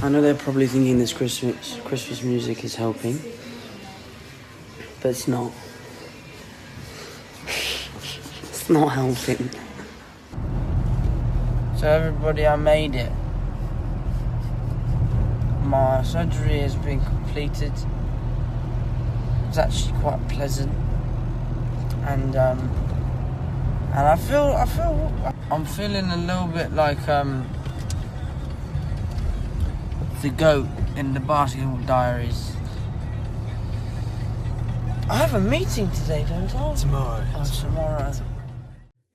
I know they're probably thinking this Christmas music is helping, but it's not. It's not helping. So everybody, I made it. My surgery has been completed. It's actually quite pleasant, and I'm feeling a little bit like the goat in the Basketball Diaries. I have a meeting today, don't I? Tomorrow. Oh, tomorrow.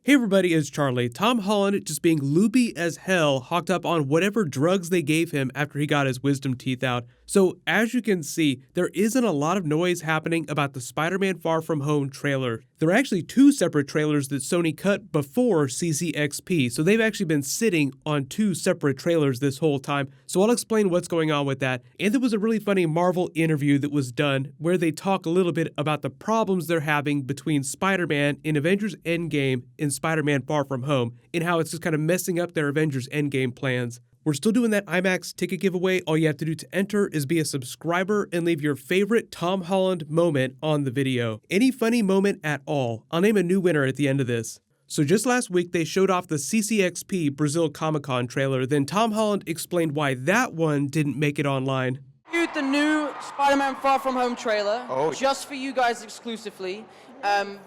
Hey everybody, it's Charlie. Tom Holland just being loopy as hell, hocked up on whatever drugs they gave him after he got his wisdom teeth out. So as you can see, there isn't a lot of noise happening about the Spider-Man Far From Home trailer. There are actually two separate trailers that Sony cut before CCXP, so they've actually been sitting on two separate trailers this whole time. So I'll explain what's going on with that. And there was a really funny Marvel interview that was done where they talk a little bit about the problems they're having between Spider-Man in Avengers Endgame and Spider-Man Far From Home, and how it's just kind of messing up their Avengers Endgame plans. We're still doing that IMAX ticket giveaway. All you have to do to enter is be a subscriber and leave your favorite Tom Holland moment on the video. Any funny moment at all. I'll name a new winner at the end of this. So just last week, they showed off the CCXP Brazil Comic-Con trailer. Then Tom Holland explained why that one didn't make it online. The new Spider-Man Far From Home trailer, just for you guys exclusively,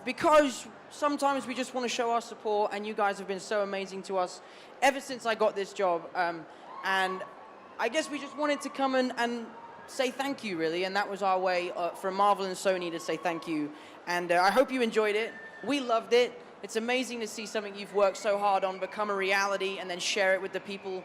because sometimes we just want to show our support, and you guys have been so amazing to us ever since I got this job, and I guess we just wanted to come and say thank you, really, and that was our way from Marvel and Sony to say thank you, and I hope you enjoyed it. We loved it. It's amazing to see something you've worked so hard on become a reality and then share it with the people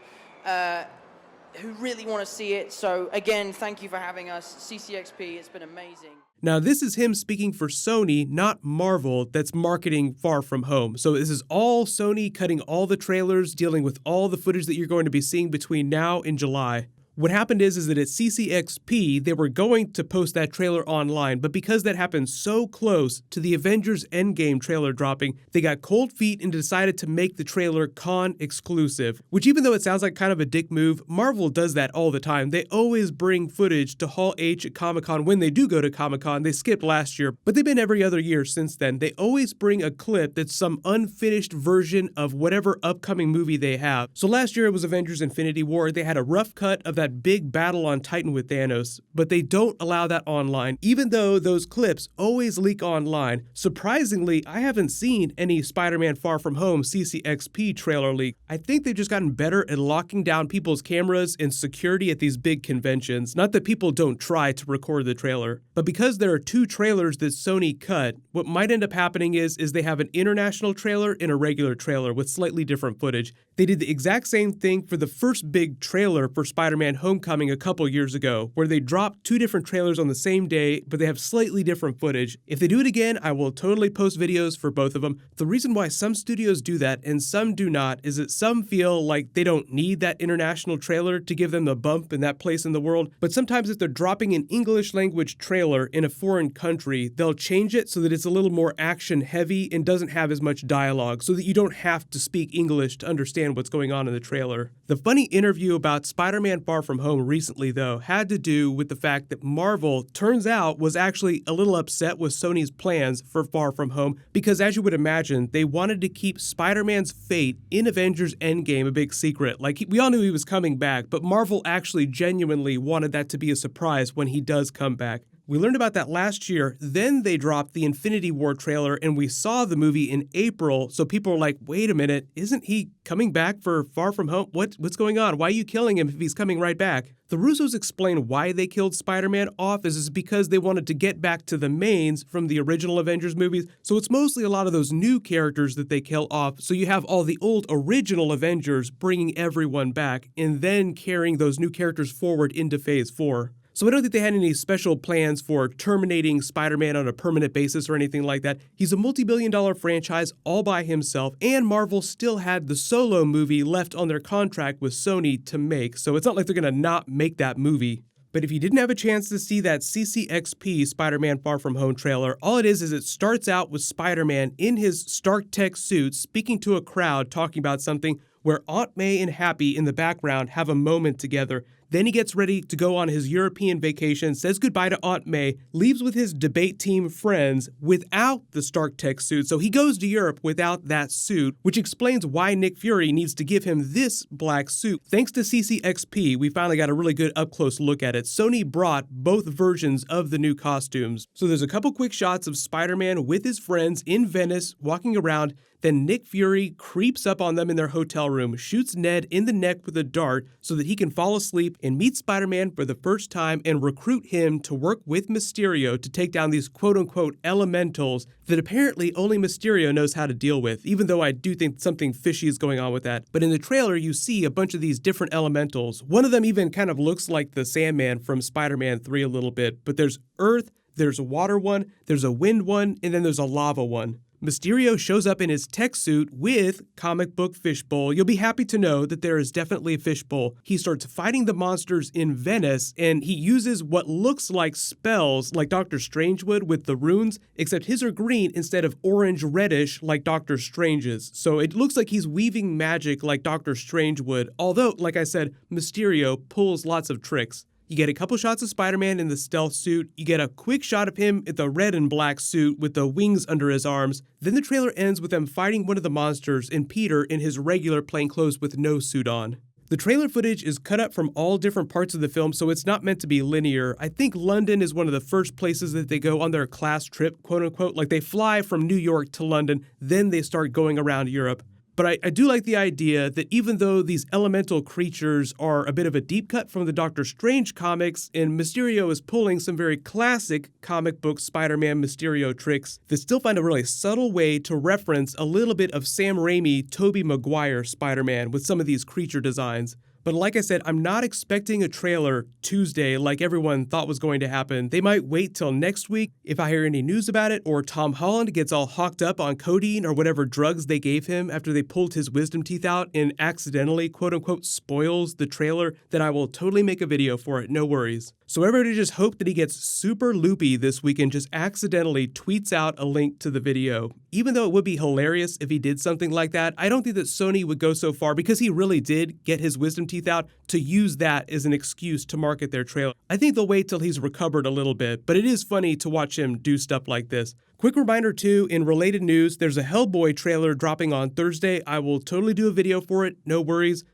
who really want to see it. So again, thank you for having us. CCXP, it's been amazing. Now, this is him speaking for Sony, not Marvel, that's marketing Far From Home. So this is all Sony cutting all the trailers, dealing with all the footage that you're going to be seeing between now and July. What happened is that at CCXP, they were going to post that trailer online, but because that happened so close to the Avengers Endgame trailer dropping, they got cold feet and decided to make the trailer con exclusive, which even though it sounds like kind of a dick move, Marvel does that all the time. They always bring footage to Hall H at Comic-Con when they do go to Comic-Con. They skipped last year, but they've been every other year since then. They always bring a clip that's some unfinished version of whatever upcoming movie they have. So last year it was Avengers Infinity War. They had a rough cut of that big battle on Titan with Thanos, but they don't allow that online, even though those clips always leak online. Surprisingly, I haven't seen any Spider-Man Far From Home CCXP trailer leak. I think they've just gotten better at locking down people's cameras and security at these big conventions. Not that people don't try to record the trailer, but because there are two trailers that Sony cut, what might end up happening is they have an international trailer and a regular trailer with slightly different footage. They did the exact same thing for the first big trailer for Spider-Man Homecoming a couple years ago, where they dropped two different trailers on the same day, but they have slightly different footage. If they do it again, I will totally post videos for both of them. The reason why some studios do that and some do not is that some feel like they don't need that international trailer to give them the bump in that place in the world, but sometimes if they're dropping an English language trailer in a foreign country, they'll change it so that it's a little more action heavy and doesn't have as much dialogue, so that you don't have to speak English to understand what's going on in the trailer. The funny interview about Spider-Man Far From Home recently, though, had to do with the fact that Marvel, turns out, was actually a little upset with Sony's plans for Far From Home because, as you would imagine, they wanted to keep Spider-Man's fate in Avengers Endgame a big secret. Like, we all knew he was coming back, but Marvel actually genuinely wanted that to be a surprise when he does come back. We learned about that last year, then they dropped the Infinity War trailer and we saw the movie in April, so people were like, wait a minute, isn't he coming back for Far From Home? What's going on? Why are you killing him if he's coming right back? The Russos explain why they killed Spider-Man off is because they wanted to get back to the mains from the original Avengers movies, so it's mostly a lot of those new characters that they kill off, so you have all the old original Avengers bringing everyone back and then carrying those new characters forward into Phase 4. So I don't think they had any special plans for terminating Spider-Man on a permanent basis or anything like that. He's a multi-billion-dollar franchise all by himself, and Marvel still had the Solo movie left on their contract with Sony to make, so it's not like they're going to not make that movie. But if you didn't have a chance to see that CCXP Spider-Man Far From Home trailer, all it is it starts out with Spider-Man in his Stark Tech suit speaking to a crowd talking about something where Aunt May and Happy in the background have a moment together. Then he gets ready to go on his European vacation, says goodbye to Aunt May, leaves with his debate team friends without the Stark Tech suit. So he goes to Europe without that suit, which explains why Nick Fury needs to give him this black suit. Thanks to CCXP, we finally got a really good up-close look at it. Sony brought both versions of the new costumes. So there's a couple quick shots of Spider-Man with his friends in Venice walking around. Then Nick Fury creeps up on them in their hotel room, shoots Ned in the neck with a dart so that he can fall asleep and meet Spider-Man for the first time and recruit him to work with Mysterio to take down these quote-unquote elementals that apparently only Mysterio knows how to deal with, even though I do think something fishy is going on with that. But in the trailer, you see a bunch of these different elementals. One of them even kind of looks like the Sandman from Spider-Man 3 a little bit, but there's Earth, there's a water one, there's a wind one, and then there's a lava one. Mysterio shows up in his tech suit with comic book fishbowl. You'll be happy to know that there is definitely a fishbowl. He starts fighting the monsters in Venice, and he uses what looks like spells like Doctor Strange would with the runes, except his are green instead of orange-reddish like Doctor Strange's. So it looks like he's weaving magic like Doctor Strange would, although, like I said, Mysterio pulls lots of tricks. You get a couple shots of Spider-Man in the stealth suit, you get a quick shot of him in the red and black suit with the wings under his arms, then the trailer ends with them fighting one of the monsters and Peter in his regular plain clothes with no suit on. The trailer footage is cut up from all different parts of the film, so it's not meant to be linear. I think London is one of the first places that they go on their class trip, quote unquote, like they fly from New York to London, then they start going around Europe. But I do like the idea that even though these elemental creatures are a bit of a deep cut from the Doctor Strange comics, and Mysterio is pulling some very classic comic book Spider-Man Mysterio tricks, they still find a really subtle way to reference a little bit of Sam Raimi, Tobey Maguire Spider-Man with some of these creature designs. But like I said, I'm not expecting a trailer Tuesday like everyone thought was going to happen. They might wait till next week if I hear any news about it, or Tom Holland gets all hawked up on codeine or whatever drugs they gave him after they pulled his wisdom teeth out and accidentally, quote unquote, spoils the trailer, then I will totally make a video for it, no worries. So everybody just hope that he gets super loopy this week and just accidentally tweets out a link to the video. Even though it would be hilarious if he did something like that, I don't think that Sony would go so far, because he really did get his wisdom teeth out, to use that as an excuse to market their trailer. I think they'll wait till he's recovered a little bit, but it is funny to watch him do stuff like this. Quick reminder too, in related news, there's a Hellboy trailer dropping on Thursday. I will totally do a video for it, no worries.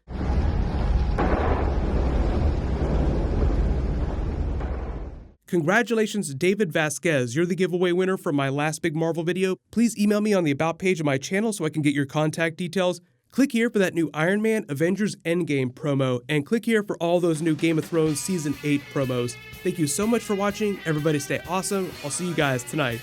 Congratulations, David Vasquez. You're the giveaway winner from my last big Marvel video. Please email me on the About page of my channel so I can get your contact details. Click here for that new Iron Man Avengers Endgame promo, and click here for all those new Game of Thrones Season 8 promos. Thank you so much for watching. Everybody stay awesome. I'll see you guys tonight.